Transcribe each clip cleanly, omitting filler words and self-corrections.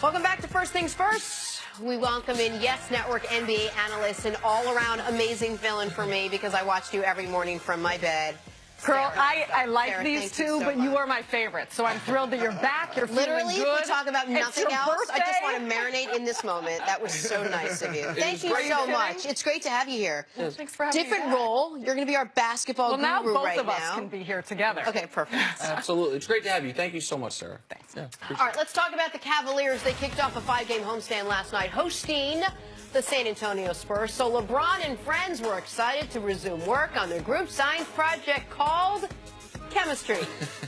Welcome back to First Things First. We welcome in Yes Network NBA analyst and all-around amazing fill-in for me because I watched you every morning from my bed. Girl, Sarah, I like Sarah, these two, so but much. you are my favorite. So I'm thrilled that you're back. You're Literally, feeling good. if we talk about nothing else, birthday. I just want to marinate in this moment. That was so nice of you. Thank you so much. It's great to have you here. Well, thanks for having me. Different role. You're going to be our basketball guru now both right of us now. can be here together. Okay, perfect. Absolutely. It's great to have you. Thank you so much, Sarah. Thanks. Yeah, All right, let's talk about the Cavaliers. They kicked off a 5-game homestand last night, hosting the San Antonio Spurs. So LeBron and friends were excited to resume work on their group science project called chemistry.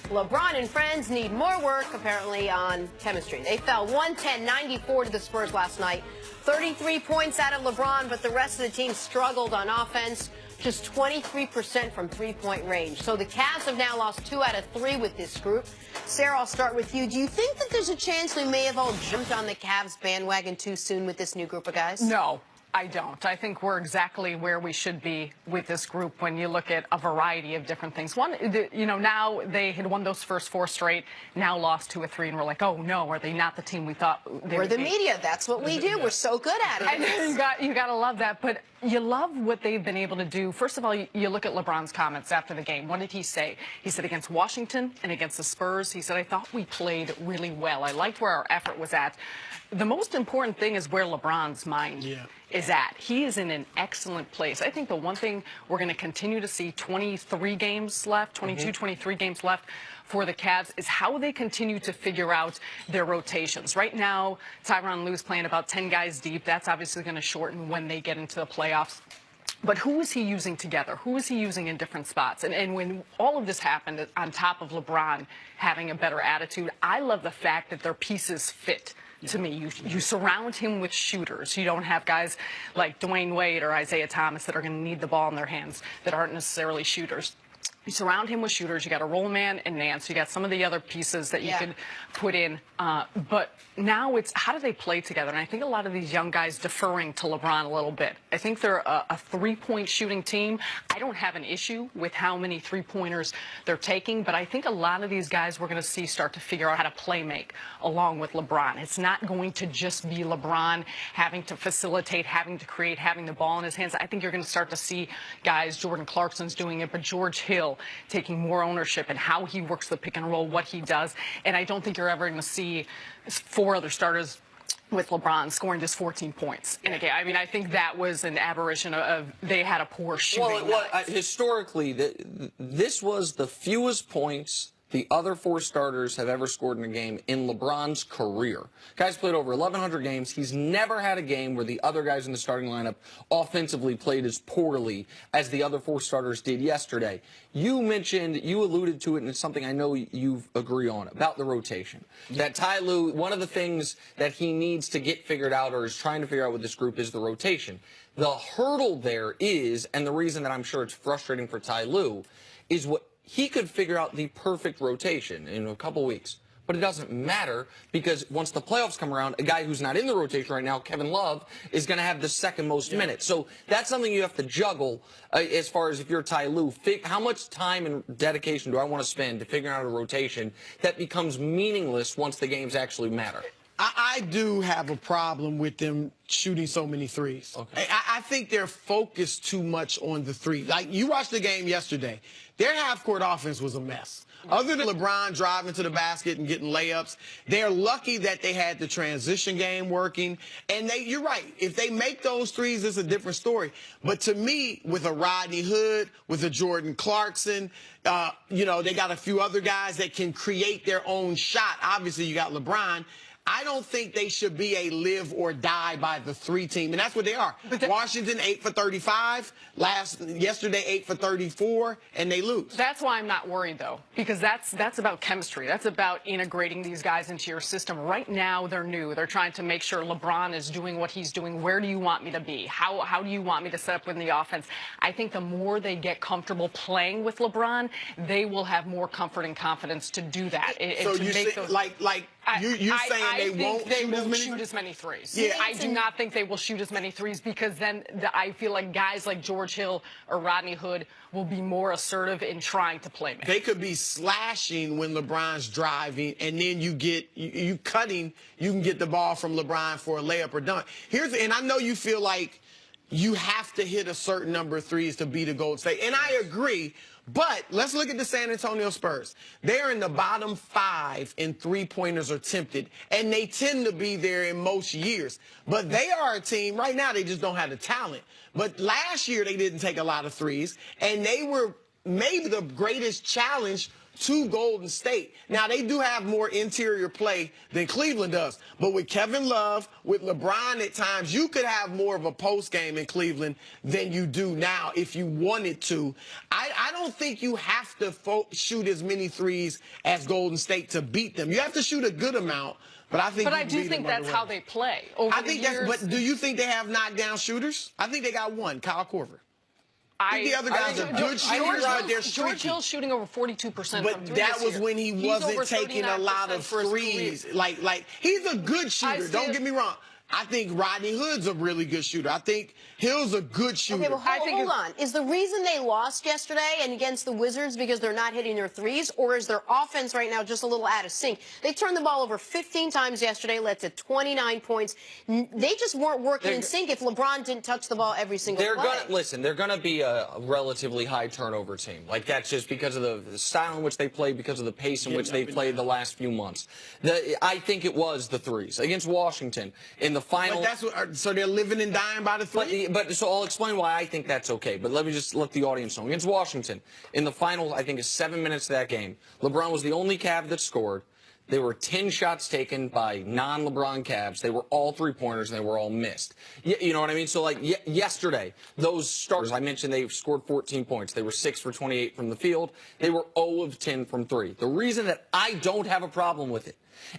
LeBron and friends need more work, apparently, on chemistry. They fell 110-94 to the Spurs last night. 33 points out of LeBron, but the rest of the team struggled on offense. Just 23% from three-point range. So the Cavs have now lost 2 out of 3 with this group. Sarah, I'll start with you. Do you think that there's a chance we may have all jumped on the Cavs bandwagon too soon with this new group of guys? No. I don't. I think we're exactly where we should be with this group when you look at a variety of different things. One, now they had won those first 4 straight, now lost 2 or 3, and we're like, oh no, are they not the team we thought they We're would the be? media. That's what we do. We're so good at it. And you got to love that. But you love what they've been able to do. First of all, you look at LeBron's comments after the game. What did he say? He said against Washington and against the Spurs, he said, I thought we played really well. I liked where our effort was at. The most important thing is where LeBron's mind is at. He is in an excellent place. I think the one thing we're going to continue to see 23 games left, 22, 23 games left for the Cavs is how they continue to figure out their rotations. Right now, Tyronn Lue's playing about 10 guys deep. That's obviously going to shorten when they get into the playoffs. But who is he using together? Who is he using in different spots? And when all of this happened, on top of LeBron having a better attitude, I love the fact that their pieces fit. To me, you surround him with shooters. You don't have guys like Dwayne Wade or Isaiah Thomas that are going to need the ball in their hands that aren't necessarily shooters. You surround him with shooters. You got a roll man and Nance. You got some of the other pieces that you could put in. But now it's how do they play together? And I think a lot of these young guys deferring to LeBron a little bit. I think they're a three-point shooting team. I don't have an issue with how many three-pointers they're taking, but I think a lot of these guys we're going to see start to figure out how to play make along with LeBron. It's not going to just be LeBron having to facilitate, having to create, having the ball in his hands. I think you're going to start to see guys, Jordan Clarkson's doing it, but George Hill taking more ownership in how he works the pick and roll, what he does. And I don't think you're ever going to see 4 other starters with LeBron scoring just 14 points in a game. I mean, I think that was an aberration of they had a poor shooting. Well, historically, this was the fewest points the other 4 starters have ever scored in a game in LeBron's career. Guy's played over 1,100 games. He's never had a game where the other guys in the starting lineup offensively played as poorly as the other 4 starters did yesterday. You alluded to it, and it's something I know you agree on, about the rotation. That Ty Lue, one of the things that he needs to get figured out or is trying to figure out with this group is the rotation. The hurdle there is, and the reason that I'm sure it's frustrating for Ty Lue, is what he could figure out the perfect rotation in a couple weeks. But it doesn't matter because once the playoffs come around, a guy who's not in the rotation right now, Kevin Love, is going to have the second most minutes. So that's something you have to juggle as far as if you're Ty Lue. How much time and dedication do I want to spend to figure out a rotation that becomes meaningless once the games actually matter? I do have a problem with them shooting so many threes. Okay. I think they're focused too much on the three. Like, you watched the game yesterday. Their half-court offense was a mess. Other than LeBron driving to the basket and getting layups, they're lucky that they had the transition game working. And you're right. If they make those threes, it's a different story. But to me, with a Rodney Hood, with a Jordan Clarkson, they got a few other guys that can create their own shot. Obviously, you got LeBron. I don't think they should be a live or die by the 3 team, and that's what they are. Washington 8 for 35, yesterday 8 for 34, and they lose. That's why I'm not worried though, because that's about chemistry. That's about integrating these guys into your system. Right now they're new. They're trying to make sure LeBron is doing what he's doing. Where do you want me to be? How do you want me to set up in the offense? I think the more they get comfortable playing with LeBron, they will have more comfort and confidence to do that. So you say, like You're saying they won't shoot as many threes. Yeah. I do not think they will shoot as many threes because then I feel like guys like George Hill or Rodney Hood will be more assertive in trying to play make. They could be slashing when LeBron's driving, and then you cutting. You can get the ball from LeBron for a layup or dunk. And I know you feel like you have to hit a certain number of threes to beat a Golden State, and I agree. But let's look at the San Antonio Spurs. They're in the bottom 5 in three-pointers attempted, and they tend to be there in most years. But they are a team, right now they just don't have the talent. But last year they didn't take a lot of threes, and they were maybe the greatest challenge to Golden State. Now, they do have more interior play than Cleveland does. But with Kevin Love, with LeBron at times, you could have more of a post game in Cleveland than you do now if you wanted to. I don't think you have to shoot as many threes as Golden State to beat them. You have to shoot a good amount. But I do think that's how they play. But do you think they have knockdown shooters? I think they got one, Kyle Korver. I think the other guys are good shooters, but they're streaky. George Hill's shooting over 42% but that was when he wasn't taking a lot of threes. Like he's a good shooter. Don't get me wrong. I think Rodney Hood's a really good shooter. I think Hill's a good shooter. Okay, well, hold on. Is the reason they lost yesterday and against the Wizards because they're not hitting their threes, or is their offense right now just a little out of sync? They turned the ball over 15 times yesterday, led to 29 points. They just weren't working in sync if LeBron didn't touch the ball every single play. They're going to be a relatively high turnover team. Like, that's just because of the style in which they play, because of the pace in which they played the last few months. I think it was the threes against Washington in the final. But so they're living and dying by the three? So I'll explain why I think that's okay. But let me just let the audience know. Against Washington, in the final, I think it's 7 minutes of that game, LeBron was the only Cav that scored. There were 10 shots taken by non-LeBron Cavs. They were all three-pointers, and they were all missed. You know what I mean? So, like, yesterday, those starters, I mentioned they scored 14 points. They were 6 for 28 from the field. They were 0 of 10 from 3. The reason that I don't have a problem with it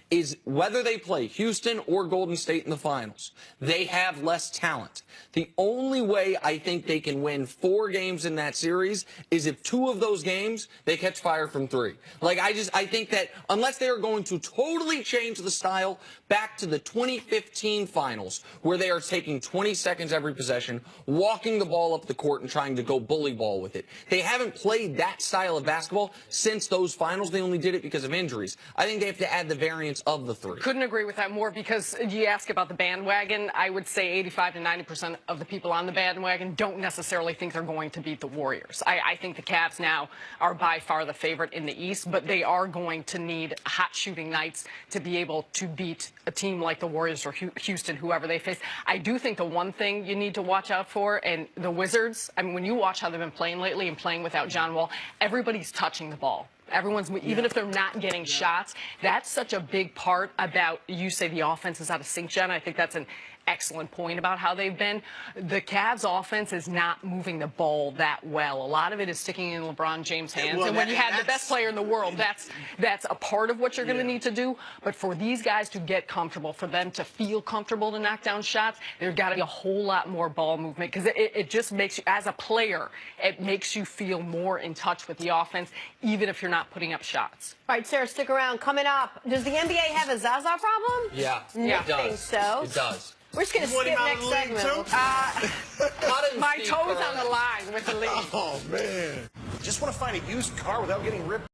is whether they play Houston or Golden State in the finals, they have less talent. The only way I think they can win 4 games in that series is if 2 of those games they catch fire from 3. Like, I think that unless they are going to totally change the style back to the 2015 finals, where they are taking 20 seconds every possession, walking the ball up the court and trying to go bully ball with it. They haven't played that style of basketball since those finals. They only did it because of injuries. I think they have to add the variance of the 3. Couldn't agree with that more, because you ask about the bandwagon. I would say 85 to 90% of the people on the bandwagon don't necessarily think they're going to beat the Warriors. I think the Cavs now are by far the favorite in the East, but they are going to need hot shooting nights to be able to beat a team like the Warriors or Houston, whoever they face. I do think the one thing you need to watch out for, and the Wizards, I mean, when you watch how they've been playing lately and playing without John Wall, everybody's touching the ball. Everyone's, even if they're not getting shots, that's such a big part about, you say the offense is out of sync, Jen. I think that's an excellent point about how they've been. The Cavs offense is not moving the ball that well. A lot of it is sticking in LeBron James' hands. Well, and when you have the best player in the world, that's a part of what you're going to need to do. But for these guys to get comfortable, for them to feel comfortable to knock down shots, there's got to be a whole lot more ball movement, because it just makes you, as a player, it makes you feel more in touch with the offense, even if you're not putting up shots. All right, Sarah, stick around. Coming up, does the NBA have a Zaza problem? Yeah, I it does. think so. It does. We're just going to skip next segment. My toes on the line with the lead. Oh, man. Just want to find a used car without getting ripped.